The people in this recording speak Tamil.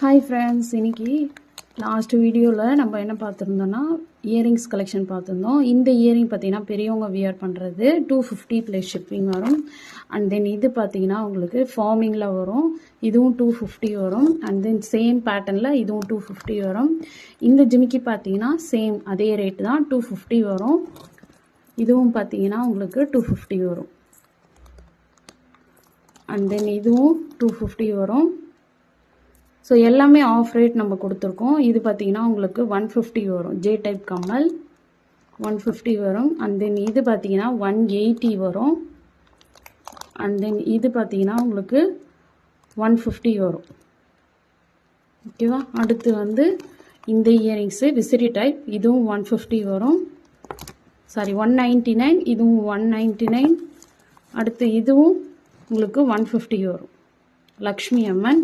ஹாய் ஃப்ரெண்ட்ஸ், இன்றைக்கி லாஸ்ட் வீடியோவில் நம்ம என்ன பார்த்துருந்தோன்னா இயரிங்ஸ் கலெக்ஷன் பார்த்துருந்தோம். இந்த இயரிங் பார்த்திங்கன்னா பெரியவங்க வியர் பண்ணுறது 250 ப்ளஸ் ஷிப்பிங் வரும். அண்ட் தென் இது பார்த்திங்கன்னா உங்களுக்கு ஃபார்மிங்கில் வரும், இதுவும் 250 வரும். அண்ட் தென் சேம் பேட்டர்னில் இதுவும் 250 வரும். இந்த ஜிமிக்கி பார்த்திங்கன்னா சேம் அதே ரேட்டு தான், 250 வரும். இதுவும் பார்த்திங்கன்னா உங்களுக்கு 250 வரும். அண்ட் தென் இதுவும் 250 வரும். ஸோ எல்லாமே ஆஃப் ரேட் நம்ம கொடுத்துருக்கோம். இது பார்த்திங்கன்னா உங்களுக்கு 150 வரும். ஜே டைப் கம்மல் 150 வரும். அண்ட் தென் இது பார்த்திங்கன்னா 180 வரும். அண்ட் தென் இது பார்த்திங்கன்னா உங்களுக்கு 150 வரும். ஓகேவா? அடுத்து வந்து இந்த இயரிங்ஸு விசிறி டைப், இதுவும் 150 வரும். சாரி 199, இதுவும் 199. அடுத்து இதுவும் உங்களுக்கு 150 வரும். லக்ஷ்மி அம்மன்